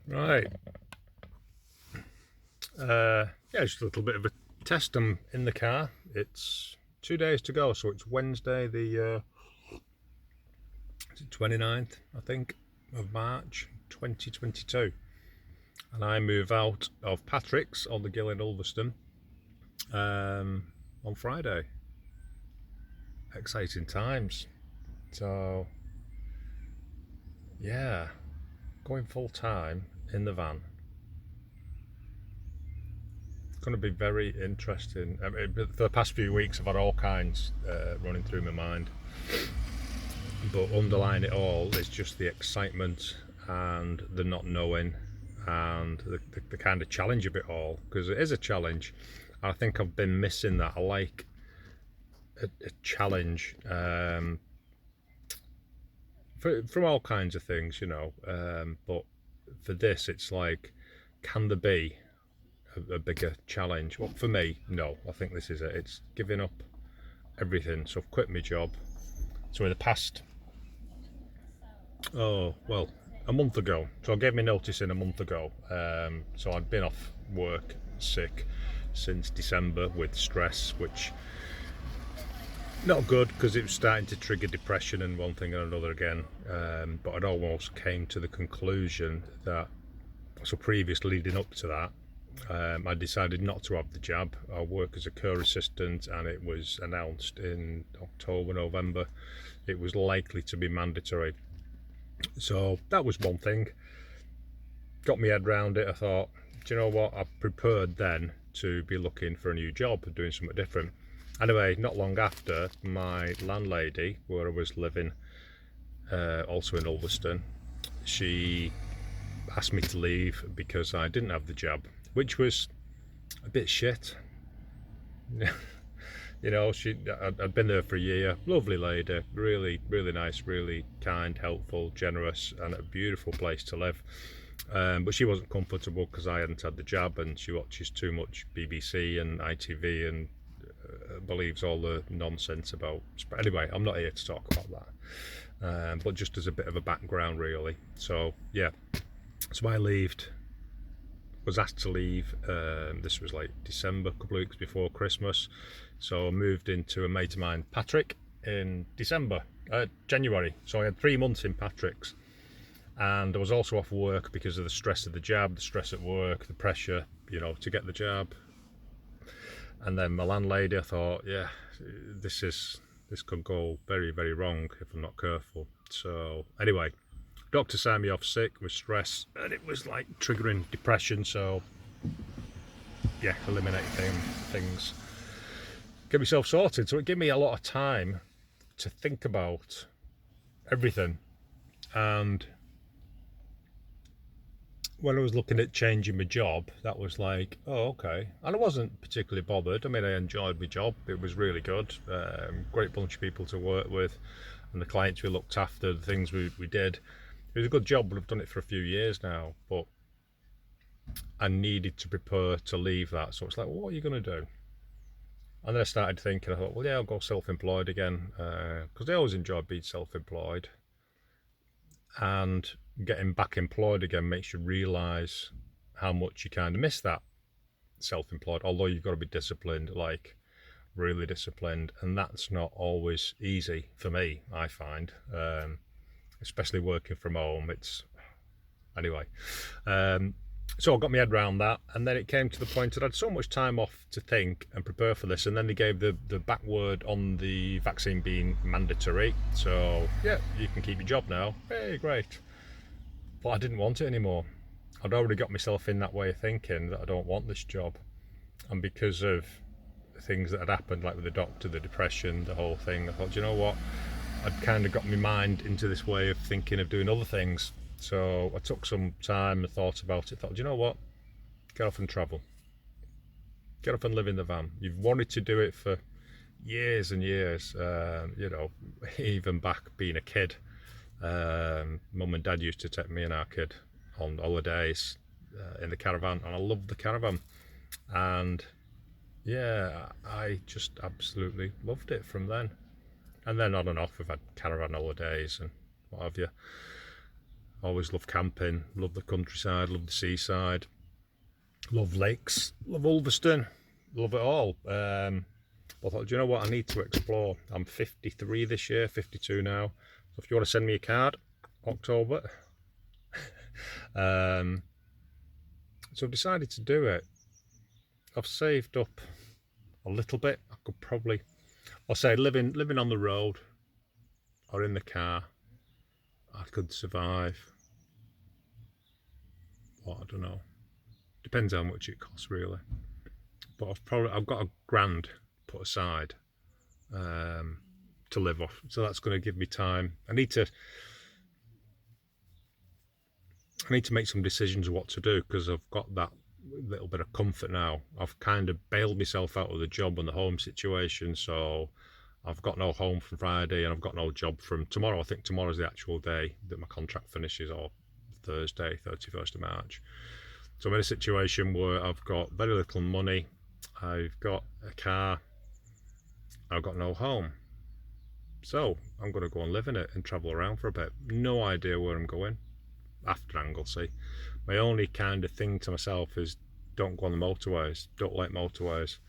Right. Yeah, just a little bit of a test. I'm in the car. It's 2 days to go, so it's Wednesday, the 29th, I think, of March 2022. And I move out of Patrick's on the Gill in Ulverston on Friday. Exciting times. So, yeah, going full time in the van. Going to be very interesting. I mean, for the past few weeks, I've had all kinds running through my mind, but underlying it all is just the excitement and the not knowing and the kind of challenge of it all, because it is a challenge. I think I've been missing that. I like a challenge from all kinds of things, but for this, it's like, can there be a bigger challenge? Well, for me, no. I think this is it. It's giving up everything. So I've quit my job. So in the past, a month ago. So I gave me notice in a month ago. So I'd been off work sick since December with stress, which not good because it was starting to trigger depression and one thing and another again. But I'd almost came to the conclusion that, so previous leading up to that, I decided not to have the jab. I work as a care assistant, and it was announced in October, November. It was likely to be mandatory. So that was one thing. Got my head around it. I thought, do you know what? I prepared then to be looking for a new job, doing something different. Anyway, not long after, my landlady, where I was living, also in Ulverston, she asked me to leave because I didn't have the jab, which was a bit shit. I'd been there for a year. Lovely lady, really, really nice, really kind, helpful, generous, and a beautiful place to live. But she wasn't comfortable because I hadn't had the jab, and she watches too much BBC and ITV and believes all the nonsense about. Anyway, I'm not here to talk about that, but just as a bit of a background, really. So yeah, so I was asked to leave. This was like December, a couple of weeks before Christmas. So I moved into a mate of mine, Patrick, in January. So I had 3 months in Patrick's. And I was also off work because of the stress of the jab, the stress at work, the pressure, to get the jab. And then my landlady, I thought, yeah, this could go very, very wrong if I'm not careful. So anyway, doctor signed me off sick with stress, and it was like triggering depression. So yeah, eliminate things, get myself sorted. So it gave me a lot of time to think about everything. And when I was looking at changing my job, that was like, oh, okay. And I wasn't particularly bothered. I mean, I enjoyed my job. It was really good. Great bunch of people to work with, and the clients we looked after, the things we did. It was a good job, but I've done it for a few years now. But I needed to prepare to leave that. So it's like, well, what are you going to do? And then I started thinking, I thought, well, yeah, I'll go self-employed again, because I always enjoyed being self-employed. And getting back employed again makes you realise how much you kind of miss that self-employed, although you've got to be disciplined, like really disciplined, and that's not always easy for me, I find, especially working from home. It's anyway, so I got my head around that, and then it came to the point that I had so much time off to think and prepare for this, and then they gave the back word on the vaccine being mandatory. So yeah, you can keep your job now. Hey, great. But I didn't want it anymore. I'd already got myself in that way of thinking that I don't want this job, and because of things that had happened, like with the doctor, the depression, the whole thing, I thought, you know what, I'd kind of got my mind into this way of thinking of doing other things. So I took some time and thought about it. Thought, you know what? Get off and travel. Get off and live in the van. You've wanted to do it for years and years. Even back being a kid, Mum and Dad used to take me and our kid on holidays in the caravan, and I loved the caravan. And yeah, I just absolutely loved it from then. And then on and off, we've had caravan holidays and what have you. Always love camping, love the countryside, love the seaside, love lakes, love Ulverston, love it all. I thought, do you know what, I need to explore. I'm 53 this year, 52 now. So if you want to send me a card, October. So I've decided to do it. I've saved up a little bit. I could probably, I'll say living on the road or in the car, I could survive. Well, I don't know. Depends how much it costs, really. But I've got £1,000 put aside to live off, so that's going to give me time. I need to make some decisions of what to do, because I've got that little bit of comfort now. I've kind of bailed myself out of the job and the home situation, so I've got no home from Friday and I've got no job from tomorrow. I think tomorrow's the actual day that my contract finishes, or Thursday, 31st of March. So I'm in a situation where I've got very little money, I've got a car, I've got no home. So I'm going to go and live in it and travel around for a bit. No idea where I'm going. After Anglesey. My only kind of thing to myself is don't go on the motorways. Don't like motorways.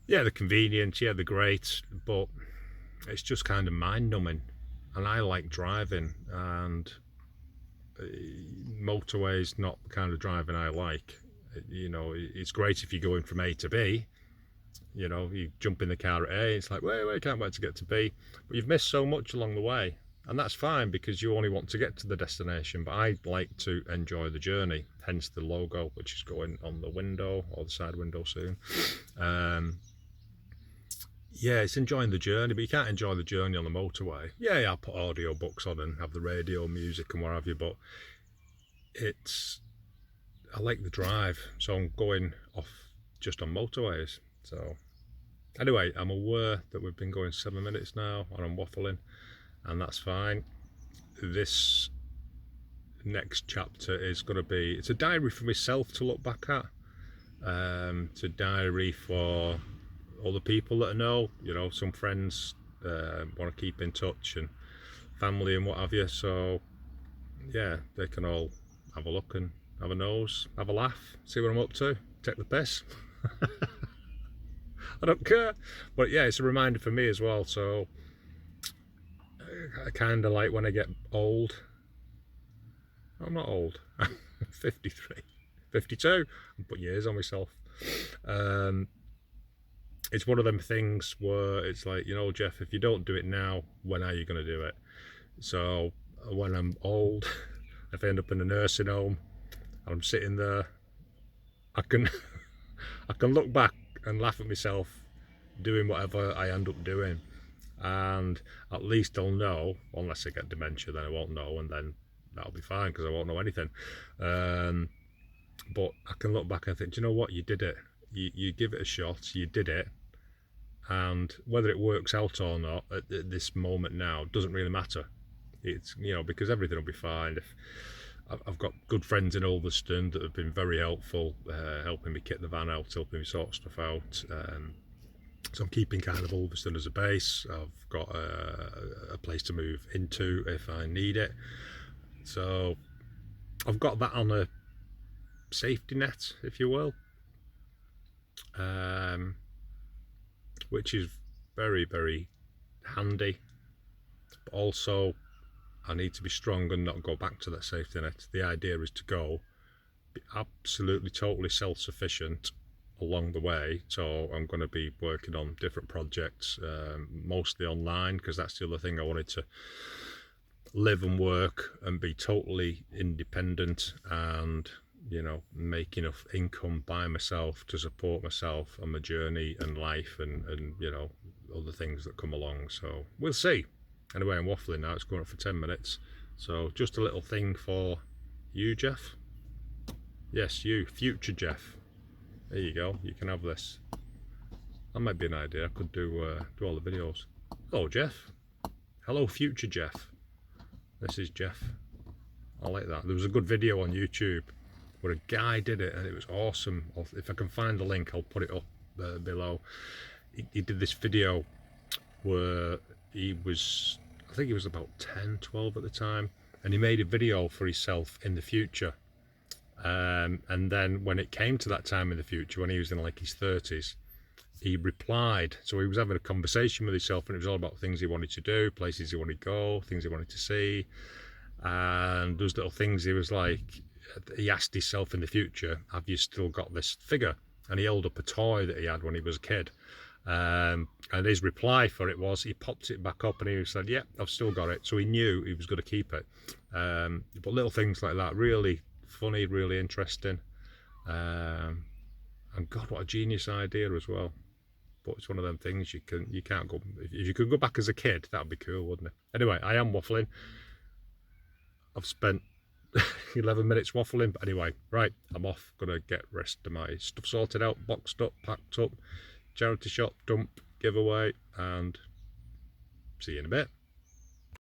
Yeah, they're convenient, yeah, they're great, but it's just kind of mind numbing. And I like driving, and motorways not the kind of driving I like. You know, it's great if you're going from A to B. You know, you jump in the car at A, it's like, wait, can't wait to get to B. But you've missed so much along the way. And that's fine, because you only want to get to the destination, but I like to enjoy the journey, hence the logo, which is going on the window, or the side window soon. Yeah, it's enjoying the journey, but you can't enjoy the journey on the motorway. Yeah, I'll put audio books on and have the radio music and what have you, but I like the drive, so I'm going off just on motorways. So anyway, I'm aware that we've been going 7 minutes now and I'm waffling, and that's fine. This next chapter is going to be, it's a diary for myself to look back at. It's a diary for all the people that I know, you know, some friends want to keep in touch, and family and what have you. So yeah, they can all have a look and have a nose, have a laugh, see what I'm up to, take the piss. I don't care, but yeah, it's a reminder for me as well. So I kind of like when I get old. I'm not old. I'm 53, 52. I put years on myself. It's one of them things where it's like, you know, Jeff, if you don't do it now, when are you going to do it? So when I'm old, if I end up in a nursing home and I'm sitting there, I can look back and laugh at myself doing whatever I end up doing, and at least I'll know, unless I get dementia, then I won't know, and then that'll be fine because I won't know anything. But I can look back and think, do you know what, you did it. You give it a shot, you did it, and whether it works out or not at this moment now doesn't really matter. It's, you know, because everything will be fine. If I've got good friends in Ulverston that have been very helpful, helping me kit the van out, helping me sort stuff out. So I'm keeping kind of Ulverston as a base. I've got a place to move into if I need it. So I've got that on a safety net, if you will, which is very, very handy. But also, I need to be strong and not go back to that safety net. The idea is to go be absolutely, totally self-sufficient along the way. So I'm going to be working on different projects, mostly online, because that's the other thing. I wanted to live and work and be totally independent, and, you know, make enough income by myself to support myself on my journey and life, and you know, other things that come along. So we'll see. Anyway, I'm waffling now, it's going up for 10 minutes. So just a little thing for you, Jeff. Yes, you, future Jeff. There you go, you can have this. That might be an idea. I could do all the videos. Hello, Jeff. Hello, future Jeff. This is Jeff. I like that. There was a good video on YouTube where a guy did it, and it was awesome. If I can find the link, I'll put it up below. He did this video where he was, I think he was about 10, 12 at the time, and he made a video for himself in the future. And then when it came to that time in the future, when he was in like his 30s, he replied. So he was having a conversation with himself, and it was all about things he wanted to do, places he wanted to go, things he wanted to see. And those little things, he was like, he asked himself in the future, have you still got this figure? And he held up a toy that he had when he was a kid. And his reply for it was, he popped it back up and he said, yeah, I've still got it. So he knew he was going to keep it. But little things like that, really funny, really interesting. And God, what a genius idea as well. But it's one of them things you can't go. If you could go back as a kid, that'd be cool, wouldn't it? Anyway, I am waffling. I've spent 11 minutes waffling, but anyway, right, I'm off. Gonna get rest of my stuff sorted out, boxed up, packed up, charity shop, dump, giveaway, and see you in a bit.